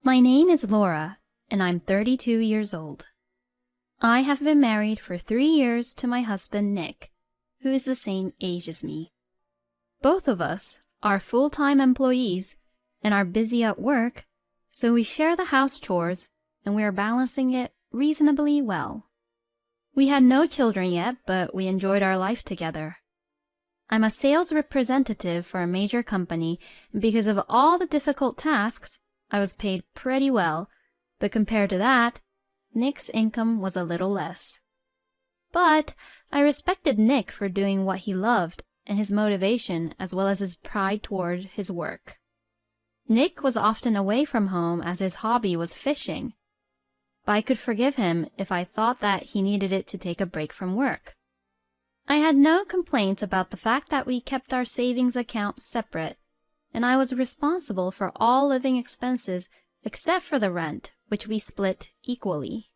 My name is Laura, and I'm 32 years old. I have been married for 3 years to my husband Nick, who is the same age as me. Both of us are full-time employees and are busy at work, so we share the house chores and we are balancing it reasonably well. We had no children yet, but we enjoyed our life together. I'm a sales representative for a major company, and because of all the difficult tasks, I was paid pretty well, but compared to that, Nick's income was a little less. But I respected Nick for doing what he loved and his motivation as well as his pride toward his work. Nick was often away from home as his hobby was fishing, but I could forgive him if I thought that he needed it to take a break from work. I had no complaints about the fact that we kept our savings account separate, and I was responsible for all living expenses except for the rent, which we split equally.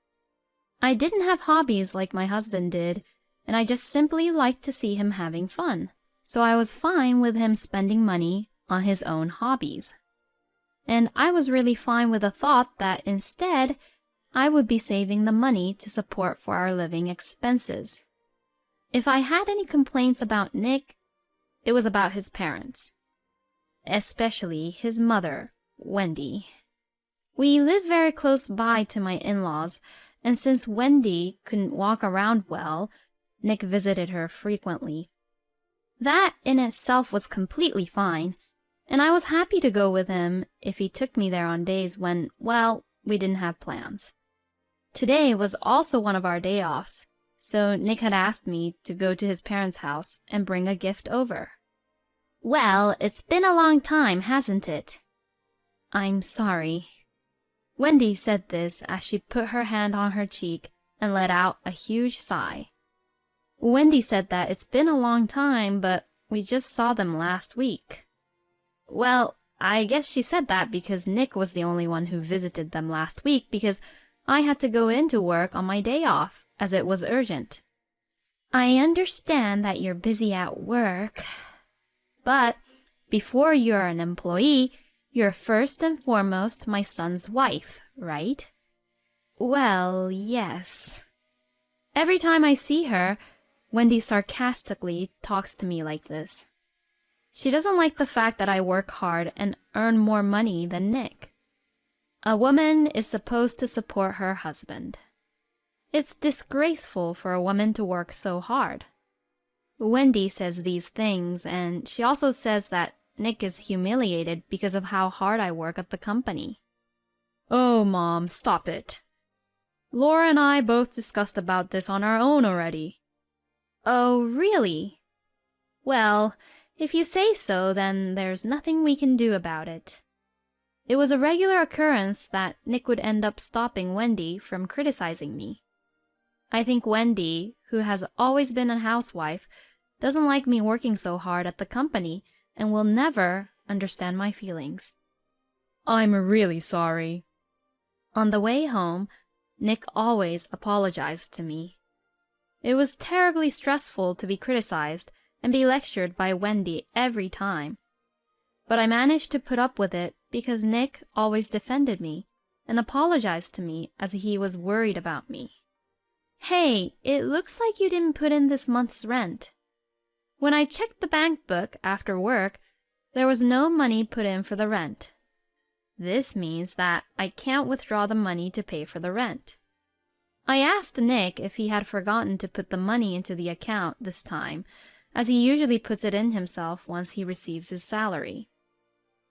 I didn't have hobbies like my husband did, and I just simply liked to see him having fun, so I was fine with him spending money on his own hobbies. And I was really fine with the thought that instead, I would be saving the money to support for our living expenses. If I had any complaints about Nick, it was about his parents, especially his mother, Wendy. We live very close by to my in-laws, and since Wendy couldn't walk around well, Nick visited her frequently. That in itself was completely fine, and I was happy to go with him if he took me there on days when, well, we didn't have plans. Today was also one of our day offs, so Nick had asked me to go to his parents' house and bring a gift over. Well, it's been a long time, hasn't it? I'm sorry. Wendy said this as she put her hand on her cheek and let out a huge sigh. Wendy said that it's been a long time, but we just saw them last week. Well, I guess she said that because Nick was the only one who visited them last week because I had to go into work on my day off, as it was urgent. I understand that you're busy at work, but before you're an employee, you're first and foremost my son's wife, right? Well, yes. Every time I see her, Wendy sarcastically talks to me like this. She doesn't like the fact that I work hard and earn more money than Nick. A woman is supposed to support her husband. It's disgraceful for a woman to work so hard. Wendy says these things, and she also says that Nick is humiliated because of how hard I work at the company. Oh, Mom, stop it. Laura and I both discussed about this on our own already. Oh, really? Well, if you say so, then there's nothing we can do about it. It was a regular occurrence that Nick would end up stopping Wendy from criticizing me. I think Wendy, who has always been a housewife, doesn't like me working so hard at the company and will never understand my feelings. I'm really sorry. On the way home, Nick always apologized to me. It was terribly stressful to be criticized and be lectured by Wendy every time. But I managed to put up with it because Nick always defended me and apologized to me as he was worried about me. Hey, it looks like you didn't put in this month's rent. When I checked the bank book after work, there was no money put in for the rent. This means that I can't withdraw the money to pay for the rent. I asked Nick if he had forgotten to put the money into the account this time, as he usually puts it in himself once he receives his salary.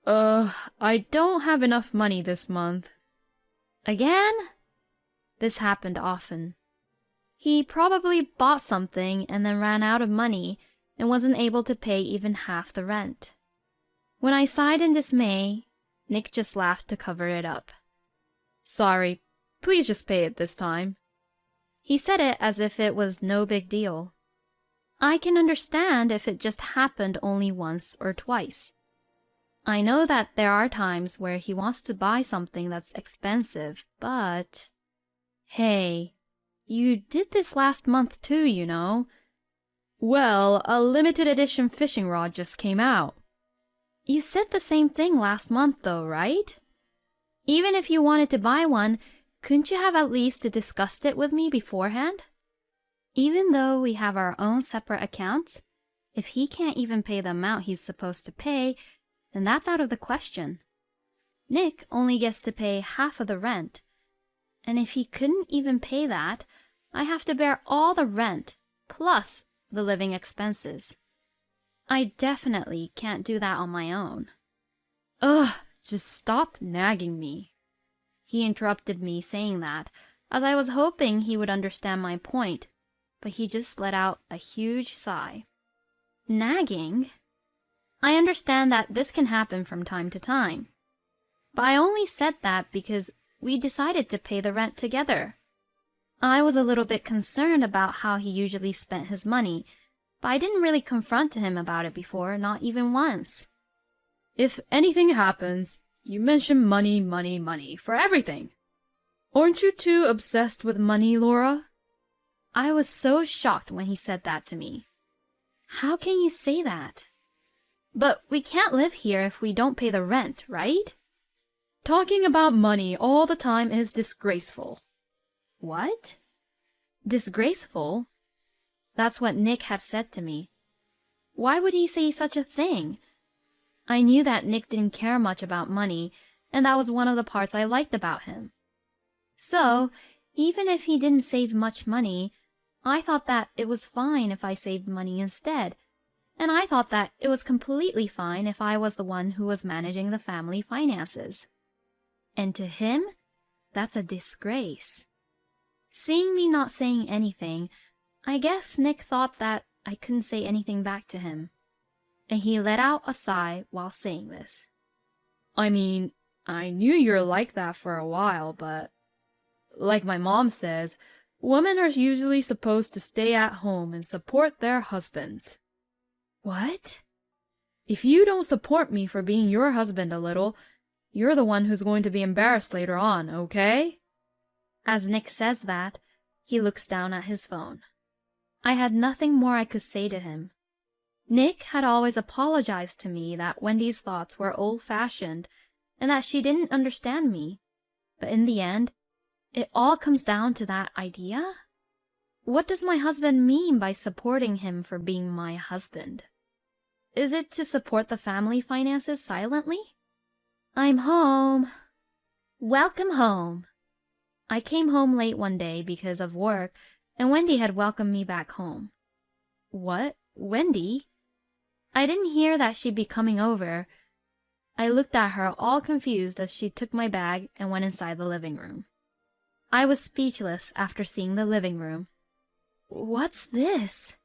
I don't have enough money this month. Again? This happened often. He probably bought something and then ran out of money and wasn't able to pay even half the rent. When I sighed in dismay, Nick just laughed to cover it up. Sorry, please just pay it this time. He said it as if it was no big deal. I can understand if it just happened only once or twice. I know that there are times where he wants to buy something that's expensive, but... Hey, you did this last month too, you know. Well, a limited edition fishing rod just came out. You said the same thing last month though, right? Even if you wanted to buy one, couldn't you have at least discussed it with me beforehand? Even though we have our own separate accounts, if he can't even pay the amount he's supposed to pay, then that's out of the question. Nick only gets to pay half of the rent, and if he couldn't even pay that, I have to bear all the rent, plus the living expenses. I definitely can't do that on my own. Ugh, just stop nagging me. He interrupted me saying that, as I was hoping he would understand my point, but he just let out a huge sigh. Nagging? I understand that this can happen from time to time, but I only said that because we decided to pay the rent together. I was a little bit concerned about how he usually spent his money, but I didn't really confront him about it before, not even once. If anything happens, you mention money, money, money for everything. Aren't you too obsessed with money, Laura? I was so shocked when he said that to me. How can you say that? But we can't live here if we don't pay the rent, right? Talking about money all the time is disgraceful. What? Disgraceful? That's what Nick had said to me. Why would he say such a thing? I knew that Nick didn't care much about money, and that was one of the parts I liked about him. So, even if he didn't save much money, I thought that it was fine if I saved money instead, and I thought that it was completely fine if I was the one who was managing the family finances. And to him, that's a disgrace. Seeing me not saying anything, I guess Nick thought that I couldn't say anything back to him, and he let out a sigh while saying this. I mean, I knew you were like that for a while, but like my mom says, women are usually supposed to stay at home and support their husbands. What? If you don't support me for being your husband a little, you're the one who's going to be embarrassed later on, okay? As Nick says that, he looks down at his phone. I had nothing more I could say to him. Nick had always apologized to me that Wendy's thoughts were old-fashioned and that she didn't understand me. But in the end, it all comes down to that idea? What does my husband mean by supporting him for being my husband? Is it to support the family finances silently? I'm home. Welcome home. I came home late one day because of work, and Wendy had welcomed me back home. What? Wendy? I didn't hear that she'd be coming over. I looked at her all confused as she took my bag and went inside the living room. I was speechless after seeing the living room. What's this?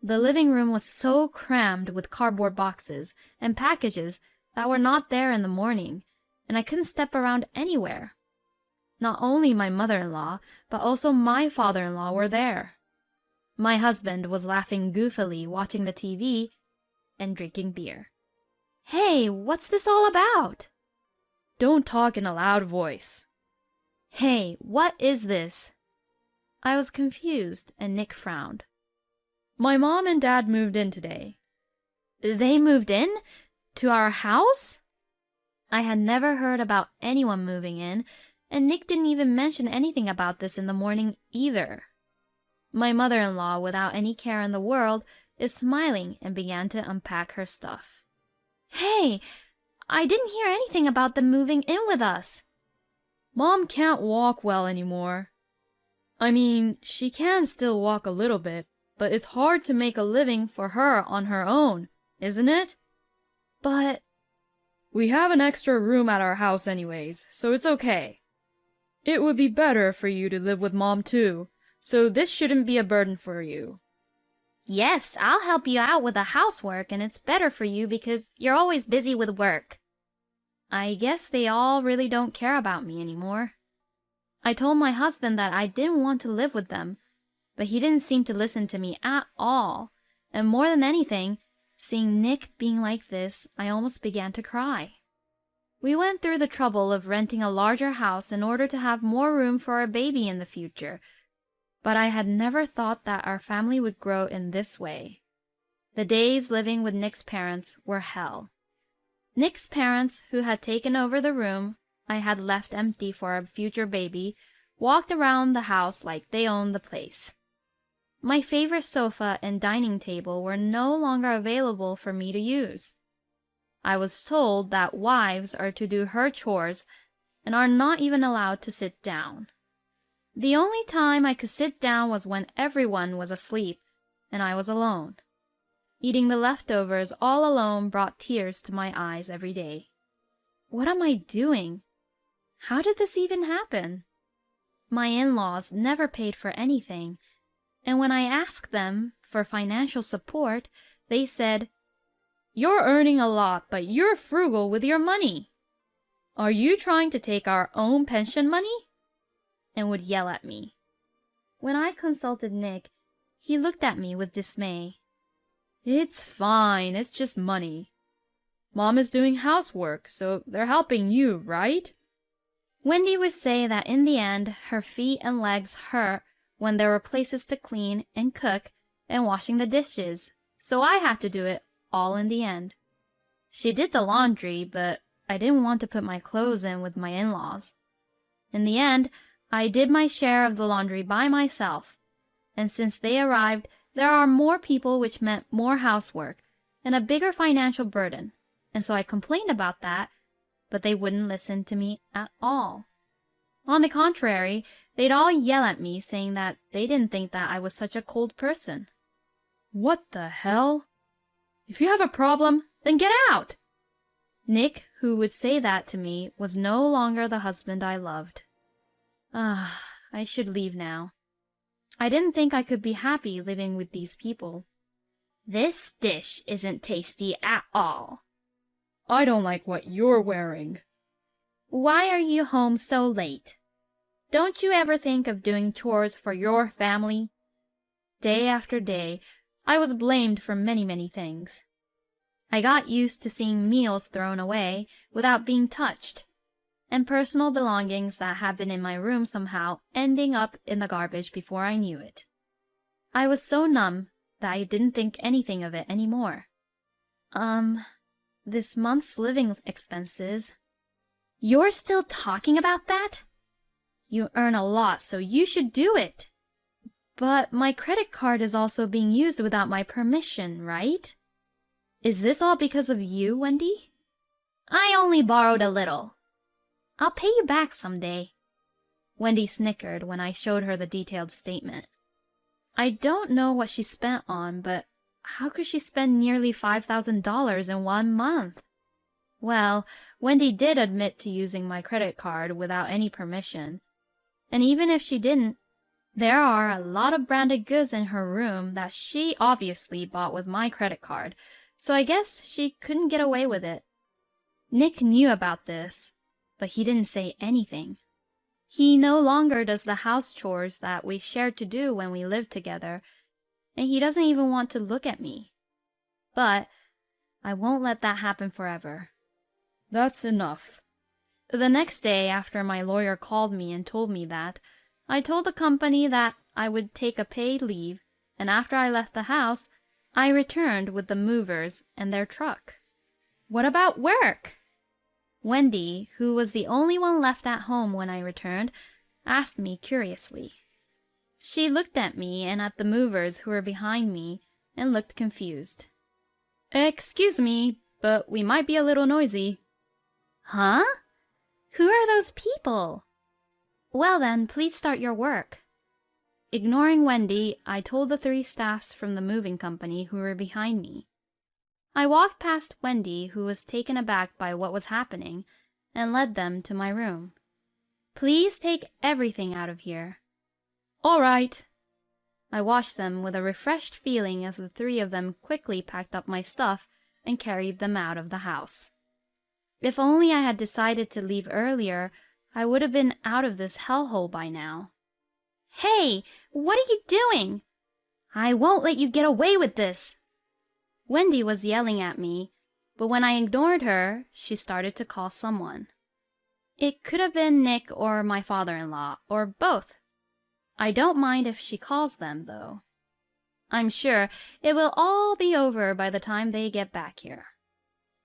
The living room was so crammed with cardboard boxes and packages that were not there in the morning, and I couldn't step around anywhere. Not only my mother-in-law, but also my father-in-law were there. My husband was laughing goofily watching the TV and drinking beer. Hey, what's this all about? Don't talk in a loud voice. Hey, what is this? I was confused, and Nick frowned. My mom and dad moved in today. They moved in? To our house? I had never heard about anyone moving in, and Nick didn't even mention anything about this in the morning either. My mother-in-law, without any care in the world, is smiling and began to unpack her stuff. Hey, I didn't hear anything about them moving in with us. Mom can't walk well anymore. I mean, she can still walk a little bit, but it's hard to make a living for her on her own, isn't it? But we have an extra room at our house anyways, so it's okay. It would be better for you to live with Mom too, so this shouldn't be a burden for you. Yes, I'll help you out with the housework, and it's better for you because you're always busy with work. I guess they all really don't care about me anymore. I told my husband that I didn't want to live with them, but he didn't seem to listen to me at all, and more than anything, seeing Nick being like this, I almost began to cry. We went through the trouble of renting a larger house in order to have more room for our baby in the future, but I had never thought that our family would grow in this way. The days living with Nick's parents were hell. Nick's parents, who had taken over the room, I had left empty for a future baby walked around the house like they owned the place. My favorite sofa and dining table were no longer available for me to use. I was told that wives are to do her chores and are not even allowed to sit down. The only time I could sit down was when everyone was asleep and I was alone. Eating the leftovers all alone brought tears to my eyes every day. What am I doing? How did this even happen? My in-laws never paid for anything, and when I asked them for financial support, they said, "You're earning a lot, but you're frugal with your money. Are you trying to take our own pension money?" and would yell at me. When I consulted Nick, he looked at me with dismay. "It's fine, it's just money. Mom is doing housework, so they're helping you, right?" Wendy would say that in the end, her feet and legs hurt when there were places to clean and cook and washing the dishes, so I had to do it all in the end. She did the laundry, but I didn't want to put my clothes in with my in-laws. In the end, I did my share of the laundry by myself, and since they arrived, there are more people, which meant more housework and a bigger financial burden, and so I complained about that, but they wouldn't listen to me at all. On the contrary, they'd all yell at me, saying that they didn't think that I was such a cold person. What the hell? If you have a problem, then get out! Nick, who would say that to me, was no longer the husband I loved. I should leave now. I didn't think I could be happy living with these people. This dish isn't tasty at all. I don't like what you're wearing. Why are you home so late? Don't you ever think of doing chores for your family? Day after day, I was blamed for many things. I got used to seeing meals thrown away without being touched, and personal belongings that had been in my room somehow ending up in the garbage before I knew it. I was so numb that I didn't think anything of it anymore. This month's living expenses. You're still talking about that? You earn a lot, so you should do it. But my credit card is also being used without my permission, right? Is this all because of you, Wendy? I only borrowed a little. I'll pay you back someday. Wendy snickered when I showed her the detailed statement. I don't know what she spent on, but how could she spend nearly $5,000 in 1 month? Well, Wendy did admit to using my credit card without any permission. And even if she didn't, there are a lot of branded goods in her room that she obviously bought with my credit card, so I guess she couldn't get away with it. Nick knew about this, but he didn't say anything. He no longer does the house chores that we shared to do when we lived together, and he doesn't even want to look at me. But I won't let that happen forever. That's enough. The next day, after my lawyer called me and told me that, I told the company that I would take a paid leave, and after I left the house, I returned with the movers and their truck. What about work? Wendy, who was the only one left at home when I returned, asked me curiously. She looked at me and at the movers who were behind me and looked confused. Excuse me, but we might be a little noisy. Huh? Who are those people? Well then, please start your work. Ignoring Wendy, I told the 3 staffs from the moving company who were behind me. I walked past Wendy, who was taken aback by what was happening, and led them to my room. Please take everything out of here. All right. I watched them with a refreshed feeling as the 3 of them quickly packed up my stuff and carried them out of the house. If only I had decided to leave earlier, I would have been out of this hellhole by now. Hey, what are you doing? I won't let you get away with this. Wendy was yelling at me, but when I ignored her, she started to call someone. It could have been Nick or my father-in-law, or both. I don't mind if she calls them, though. I'm sure it will all be over by the time they get back here.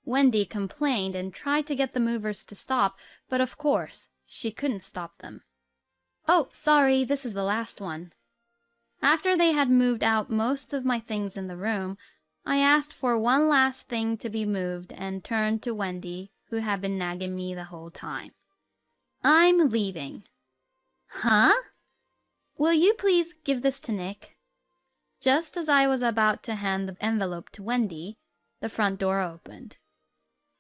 Wendy complained and tried to get the movers to stop, but of course, she couldn't stop them. "Oh, sorry, this is the last one." After they had moved out most of my things in the room, I asked for one last thing to be moved and turned to Wendy, who had been nagging me the whole time. "I'm leaving." "Huh? Will you please give this to Nick?" Just as I was about to hand the envelope to Wendy, the front door opened.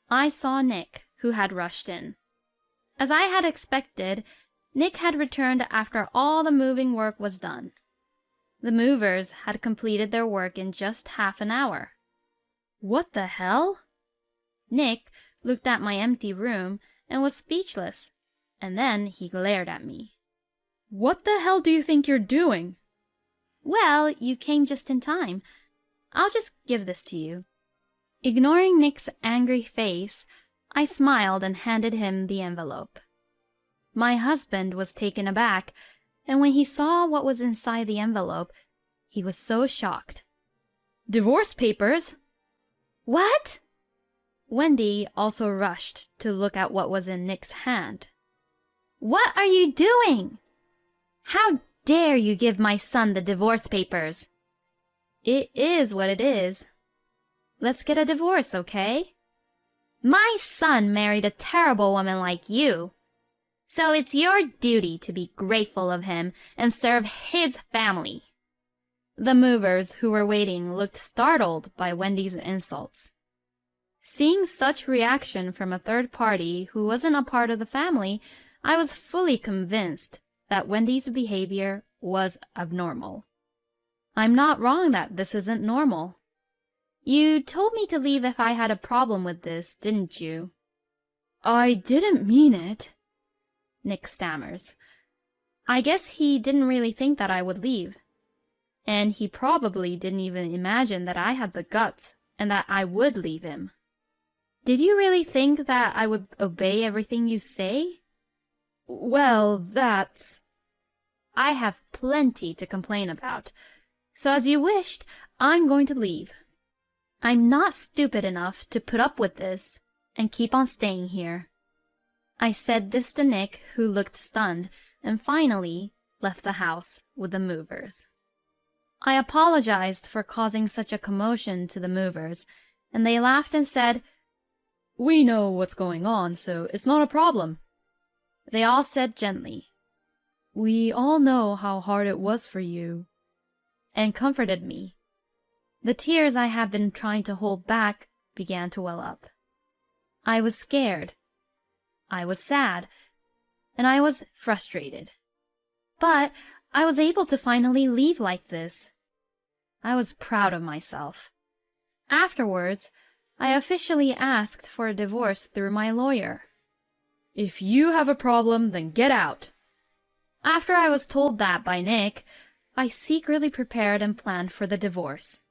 I saw Nick, who had rushed in. As I had expected, Nick had returned after all the moving work was done. The movers had completed their work in just half an hour. "What the hell?" Nick looked at my empty room and was speechless, and then he glared at me. "What the hell do you think you're doing?" "Well, you came just in time. I'll just give this to you." Ignoring Nick's angry face, I smiled and handed him the envelope. My husband was taken aback, and when he saw what was inside the envelope, he was so shocked. "Divorce papers?" "What?" Wendy also rushed to look at what was in Nick's hand. "What are you doing? How dare you give my son the divorce papers?" "It is what it is. Let's get a divorce, okay?" "My son married a terrible woman like you. So it's your duty to be grateful of him and serve his family." The movers who were waiting looked startled by Wendy's insults. Seeing such reaction from a third party who wasn't a part of the family, I was fully convinced that Wendy's behavior was abnormal. I'm not wrong that this isn't normal. "You told me to leave if I had a problem with this, didn't you?" "I didn't mean it," Nick stammers. I guess he didn't really think that I would leave. And he probably didn't even imagine that I had the guts and that I would leave him. "Did you really think that I would obey everything you say?" "Well, that's—" "I have plenty to complain about. So as you wished, I'm going to leave. I'm not stupid enough to put up with this and keep on staying here." I said this to Nick, who looked stunned, and finally left the house with the movers. I apologized for causing such a commotion to the movers, and they laughed and said, "We know what's going on, so it's not a problem." They all said gently, "We all know how hard it was for you," and comforted me. The tears I had been trying to hold back began to well up. I was scared. I was sad. And I was frustrated. But I was able to finally leave like this. I was proud of myself. Afterwards, I officially asked for a divorce through my lawyer. "If you have a problem, then get out." After I was told that by Nick, I secretly prepared and planned for the divorce.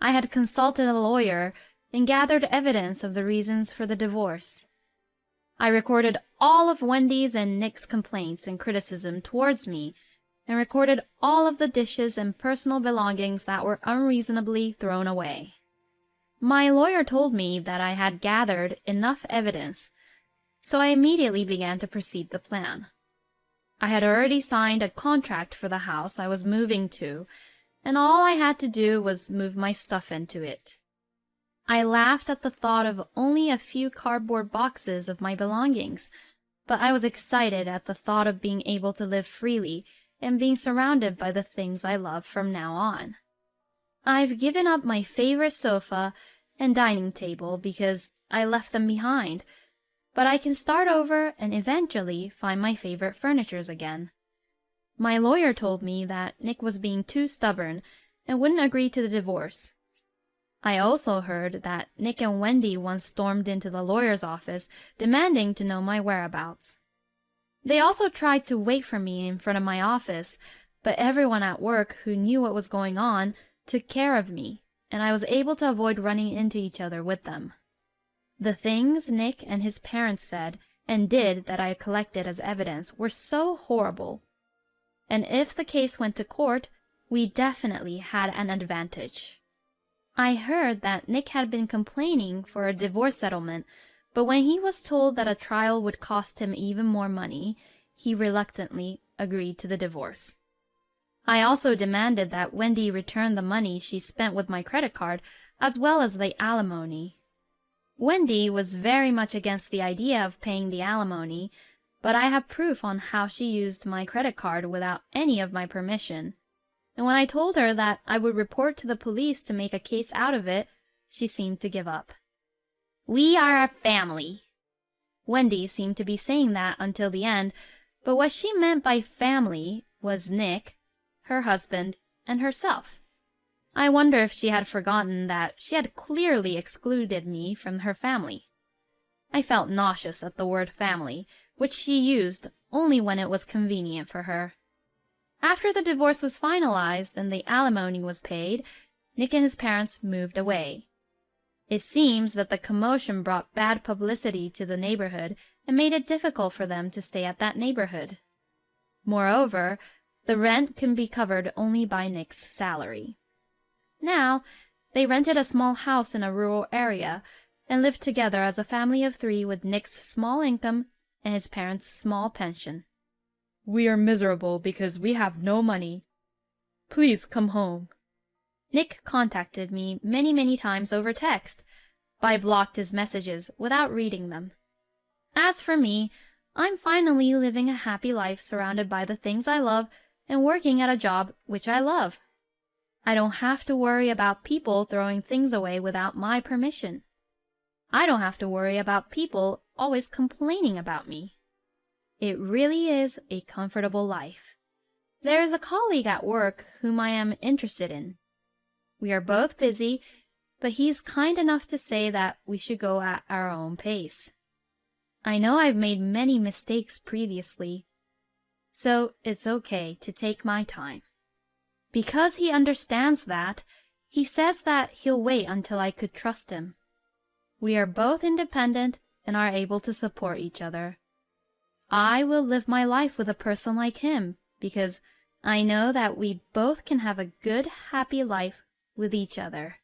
I had consulted a lawyer and gathered evidence of the reasons for the divorce. I recorded all of Wendy's and Nick's complaints and criticism towards me, and recorded all of the dishes and personal belongings that were unreasonably thrown away. My lawyer told me that I had gathered enough evidence, so I immediately began to proceed the plan. I had already signed a contract for the house I was moving to, and all I had to do was move my stuff into it. I laughed at the thought of only a few cardboard boxes of my belongings, but I was excited at the thought of being able to live freely and being surrounded by the things I love from now on. I've given up my favorite sofa and dining table because I left them behind, but I can start over and eventually find my favorite furnitures again. My lawyer told me that Nick was being too stubborn and wouldn't agree to the divorce. I also heard that Nick and Wendy once stormed into the lawyer's office demanding to know my whereabouts. They also tried to wait for me in front of my office, but everyone at work who knew what was going on took care of me, and I was able to avoid running into each other with them. The things Nick and his parents said and did that I collected as evidence were so horrible. And if the case went to court, we definitely had an advantage. I heard that Nick had been complaining for a divorce settlement, but when he was told that a trial would cost him even more money, he reluctantly agreed to the divorce. I also demanded that Wendy return the money she spent with my credit card, as well as the alimony. Wendy was very much against the idea of paying the alimony, but I have proof on how she used my credit card without any of my permission. And when I told her that I would report to the police to make a case out of it, she seemed to give up. "We are a family." Wendy seemed to be saying that until the end, but what she meant by family was Nick, her husband, and herself. I wonder if she had forgotten that she had clearly excluded me from her family. I felt nauseous at the word family, which she used only when it was convenient for her. After the divorce was finalized and the alimony was paid, Nick and his parents moved away. It seems that the commotion brought bad publicity to the neighborhood and made it difficult for them to stay at that neighborhood. Moreover, the rent can be covered only by Nick's salary. Now, they rented a small house in a rural area and lived together as a family of 3 with Nick's small income and his parents' small pension. "We are miserable because we have no money. Please come home." Nick contacted me many times over text, but I blocked his messages without reading them. As for me, I'm finally living a happy life surrounded by the things I love and working at a job which I love. I don't have to worry about people throwing things away without my permission. I don't have to worry about people always complaining about me. It really is a comfortable life. There is a colleague at work whom I am interested in. We are both busy, but he's kind enough to say that we should go at our own pace. I know I've made many mistakes previously, so it's okay to take my time. Because he understands that, he says that he'll wait until I could trust him. We are both independent and are able to support each other. I will live my life with a person like him because I know that we both can have a good, happy life with each other.